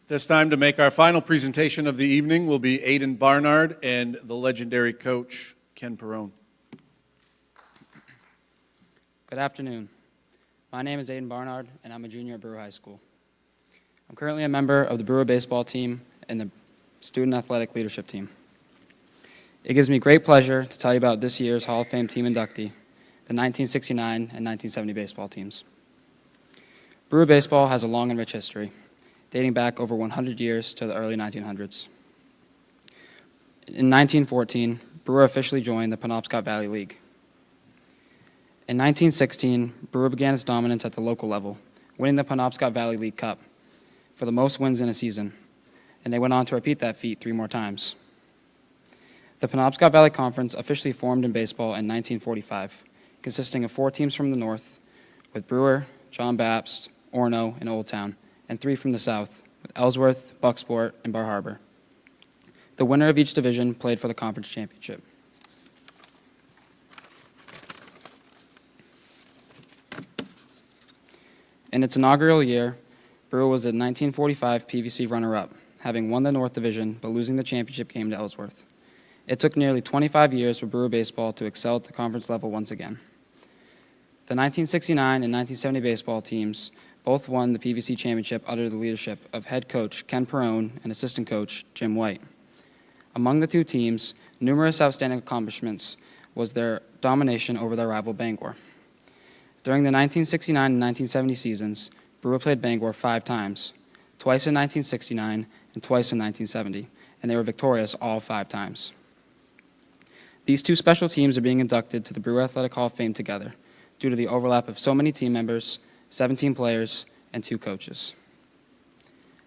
This time to make our final presentation of the evening will be Aiden Barnard and the legendary coach, Ken Perrone. Good afternoon. My name is Aiden Barnard, and I'm a junior at Brewer High School. I'm currently a member of the Brewer baseball team and the student athletic leadership team. It gives me great pleasure to tell you about this year's Hall of Fame team inductee, the 1969 and 1970 baseball teams. Brewer baseball has a long and rich history, dating back over 100 years to the early 1900s. In 1914, Brewer officially joined the Penobscot Valley League. In 1916, Brewer began its dominance at the local level, winning the Penobscot Valley League Cup for the most wins in a season, and they went on to repeat that feat 3 more times. The Penobscot Valley Conference officially formed in baseball in 1945, consisting of 4 teams from the north, with Brewer, John Bapst, Orono, and Old Town, and 3 from the south, with Ellsworth, Bucksport, and Bar Harbor. The winner of each division played for the conference championship. In its inaugural year, Brewer was a 1945 PVC runner-up, having won the North Division but losing the championship game to Ellsworth. It took nearly 25 years for Brewer baseball to excel at the conference level once again. The 1969 and 1970 baseball teams both won the PVC championship under the leadership of head coach Ken Perrone and assistant coach Jim White. Among the 2 teams, numerous outstanding accomplishments was their domination over their rival Bangor. During the 1969 and 1970 seasons, Brewer played Bangor 5 times, twice in 1969 and twice in 1970, and they were victorious all 5 times. These 2 special teams are being inducted to the Brewer Athletic Hall of Fame together due to the overlap of so many team members, 17 players, and 2 coaches.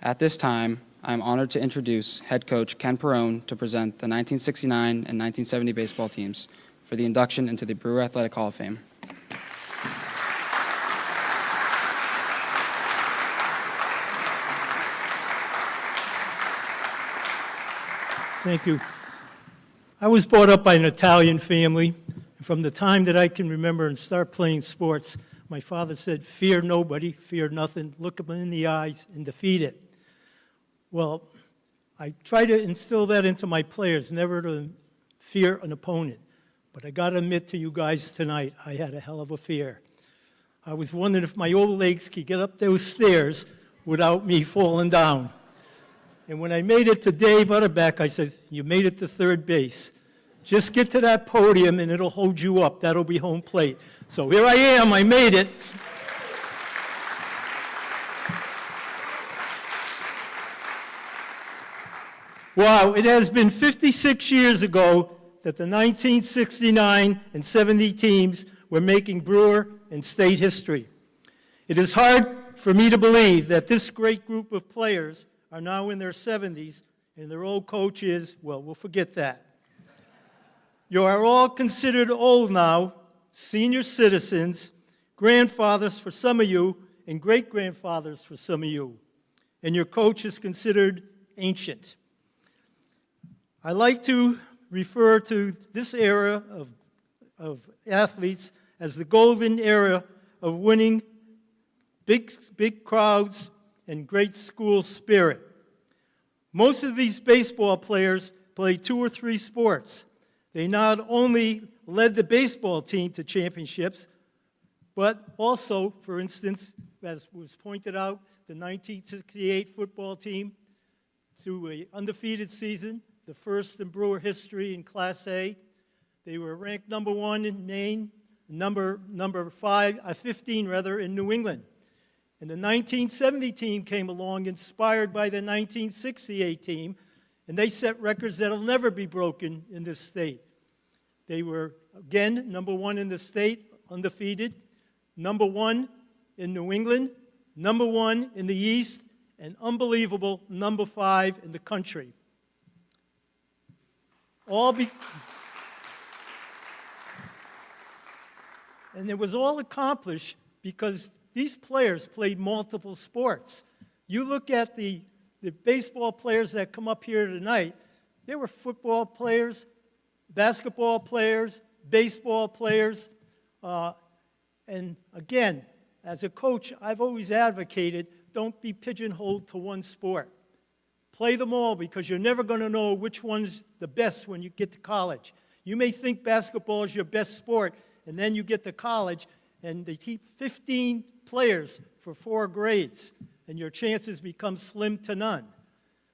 At this time, I am honored to introduce head coach Ken Perrone to present the 1969 and 1970 baseball teams for the induction into the Brewer Athletic Hall of Fame. Thank you. I was brought up by an Italian family. From the time that I can remember and start playing sports, my father said, fear nobody, fear nothing, look them in the eyes and defeat it. Well, I try to instill that into my players, never to fear an opponent. But I got to admit to you guys tonight, I had a hell of a fear. I was wondering if my old legs could get up those stairs without me falling down. And when I made it to Dave Utterback, I said, you made it to third base. Just get to that podium and it'll hold you up. That'll be home plate. So here I am, I made it. Wow, it has been 56 years ago that the 1969 and 70 teams were making Brewer and state history. It is hard for me to believe that this great group of players are now in their 70s and their old coach is, well, we'll forget that. You are all considered old now, senior citizens, grandfathers for some of you, and great-grandfathers for some of you. And your coach is considered ancient. I like to refer to this era of athletes as the golden era of winning, big crowds, and great school spirit. Most of these baseball players play 2 or 3 sports. They not only led the baseball team to championships, but also, for instance, as was pointed out, the 1968 football team to an undefeated season, the first in Brewer history in Class A. They were ranked number 1 in Maine, number 15 in New England. And the 1970 team came along inspired by the 1968 team, and they set records that will never be broken in this state. They were, again, number 1 in the state, undefeated, number 1 in New England, number 1 in the East, and unbelievable number 5 in the country. And it was all accomplished because these players played multiple sports. You look at the baseball players that come up here tonight, they were football players, basketball players, baseball players. And again, as a coach, I've always advocated, don't be pigeonholed to one sport. Play them all because you're never going to know which one's the best when you get to college. You may think basketball is your best sport, and then you get to college, and they keep 15 players for 4 grades, and your chances become slim to none.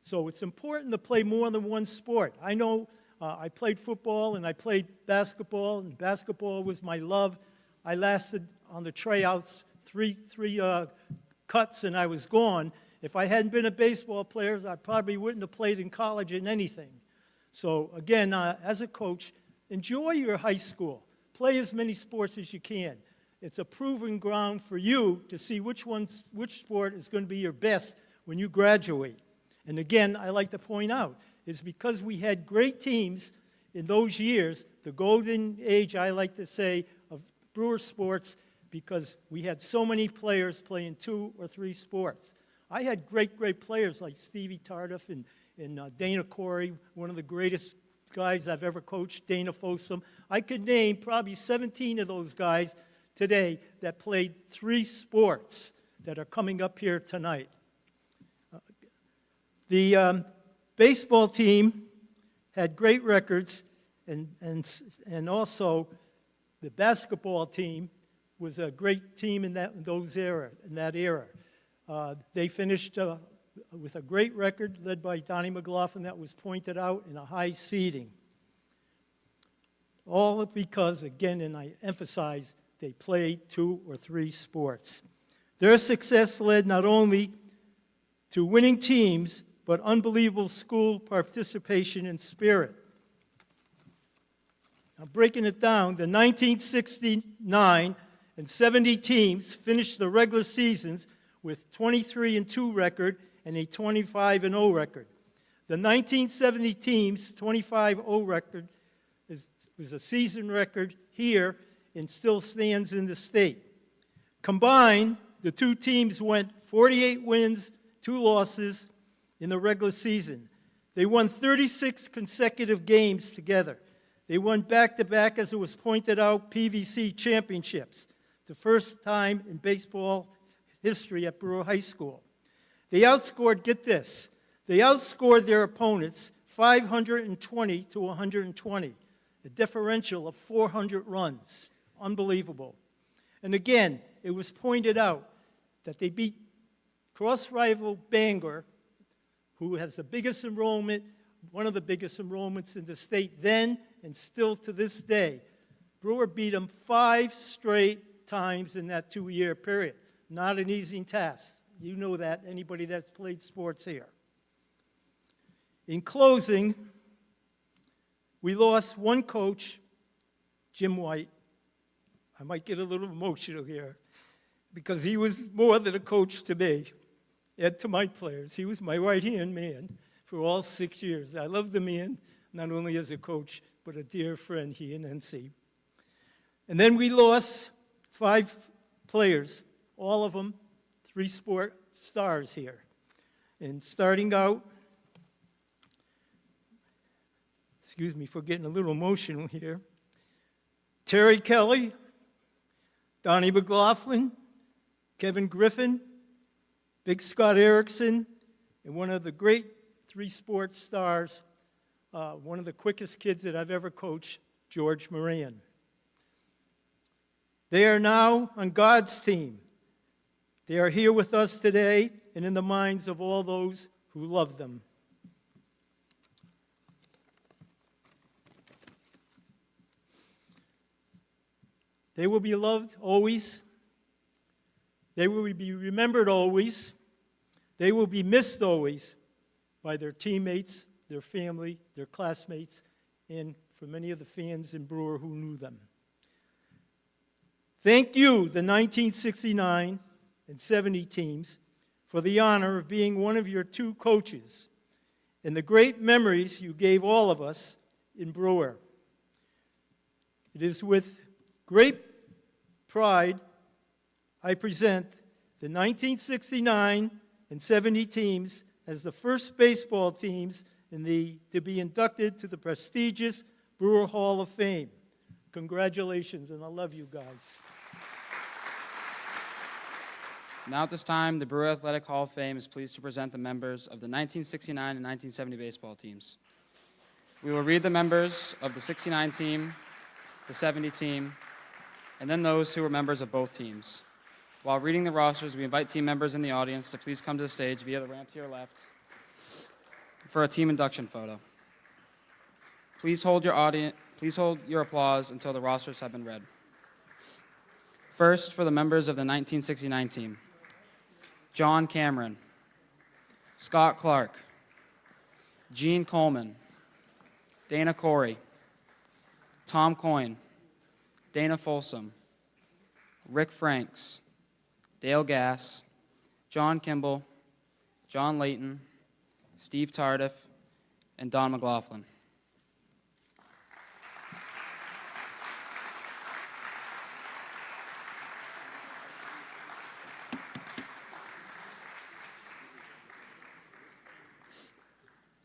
So it's important to play more than one sport. I know I played football and I played basketball, and basketball was my love. I lasted on the tryouts three cuts, and I was gone. If I hadn't been a baseball player, I probably wouldn't have played in college in anything. So again, as a coach, enjoy your high school. Play as many sports as you can. It's a proven ground for you to see which sport is going to be your best when you graduate. And again, I like to point out, is because we had great teams in those years, the golden age, I like to say, of Brewer sports, because we had so many players playing 2 or 3 sports. I had great players like Stevie Tardif and Dana Corey, one of the greatest guys I've ever coached, Dana Fossum. I could name probably 17 of those guys today that played 3 sports that are coming up here tonight. The baseball team had great records, and also the basketball team was a great team in that era. They finished with a great record led by Donnie McLaughlin that was pointed out in a high seeding. All because, again, and I emphasize, they played 2 or 3 sports. Their success led not only to winning teams, but unbelievable school participation and spirit. Now, breaking it down, the 1969 and 70 teams finished the regular seasons with 23-2 record and a 25-0 record. The 1970 team's 25-0 record was a season record here and still stands in the state. Combined, the 2 teams went 48 wins, 2 losses in the regular season. They won 36 consecutive games together. They won back-to-back, as it was pointed out, PVC championships, the first time in baseball history at Brewer High School. They outscored, get this, they outscored their opponents 520 to 120, a differential of 400 runs. Unbelievable. And again, it was pointed out that they beat cross-rival Bangor, who has the biggest enrollment, one of the biggest enrollments in the state then and still to this day. Brewer beat them 5 straight times in that 2-year period. Not an easy task. You know that, anybody that's played sports here. In closing, we lost one coach, Jim White. I might get a little emotional here because he was more than a coach to me and to my players. He was my right-hand man for all 6 years. I loved the man, not only as a coach, but a dear friend, he and NC. And then we lost 5 players, all of them 3-sport stars here. And starting out, excuse me for getting a little emotional here, Terry Kelly, Donnie McLaughlin, Kevin Griffin, Big Scott Erickson, and one of the great 3-sport stars, one of the quickest kids that I've ever coached, George Moran. They are now on God's team. They are here with us today and in the minds of all those who love them. They will be loved always. They will be remembered always. They will be missed always by their teammates, their family, their classmates, and for many of the fans in Brewer who knew them. Thank you, the 1969 and 70 teams, for the honor of being one of your 2 coaches and the great memories you gave all of us in Brewer. It is with great pride I present the 1969 and 70 teams as the first baseball teams to be inducted to the prestigious Brewer Hall of Fame. Congratulations, and I love you guys. Now at this time, the Brewer Athletic Hall of Fame is pleased to present the members of the 1969 and 1970 baseball teams. We will read the members of the 69 team, the 70 team, and then those who were members of both teams. While reading the rosters, we invite team members in the audience to please come to the stage via the ramp to your left for a team induction photo. Please hold your applause until the rosters have been read. First, for the members of the 1969 team: John Cameron, Scott Clark, Gene Coleman, Dana Corey, Tom Coyne, Dana Folsom, Rick Franks, Dale Gass, John Kimball, John Layton, Steve Tardif, and Don McLaughlin.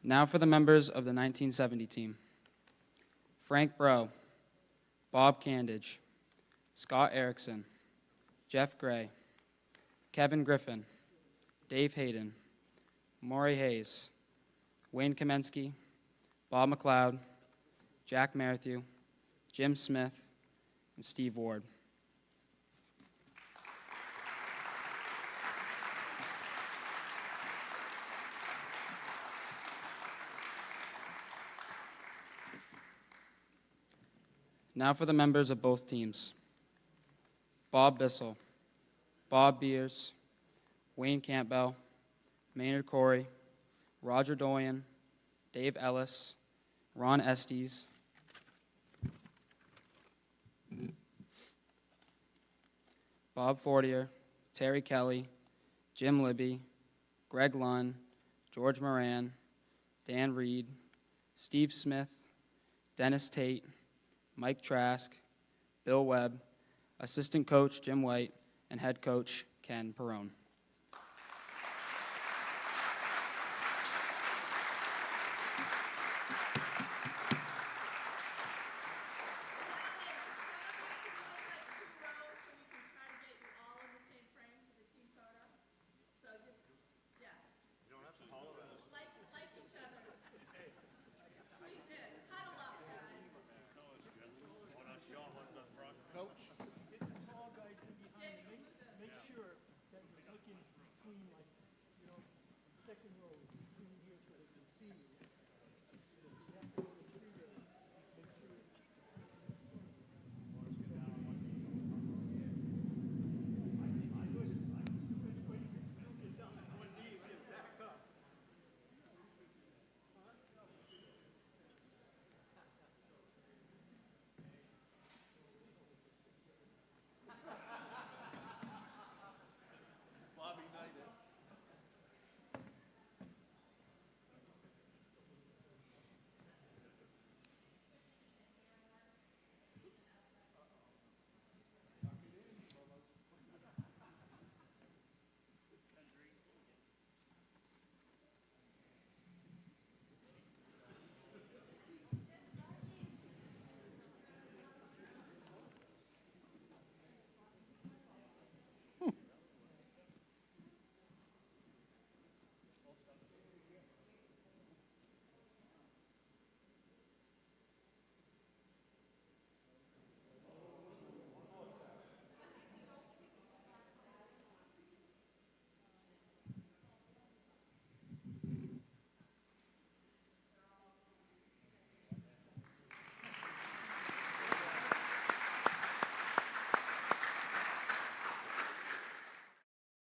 Now for the members of the 1970 team: Frank Brough, Bob Candage, Scott Erickson, Jeff Gray, Kevin Griffin, Dave Hayden, Maury Hayes, Wayne Kamensky, Bob McLeod, Jack Merrithew, Jim Smith, and Steve Ward. Now for the members of both teams: Bob Bissell, Bob Beers, Wayne Campbell, Maynard Corey, Roger Doyen, Dave Ellis, Ron Estes, Bob Fortier, Terry Kelly, Jim Libby, Greg Lunn, George Moran, Dan Reed, Steve Smith, Dennis Tate, Mike Trask, Bill Webb, assistant coach Jim White, and head coach Ken Perrone.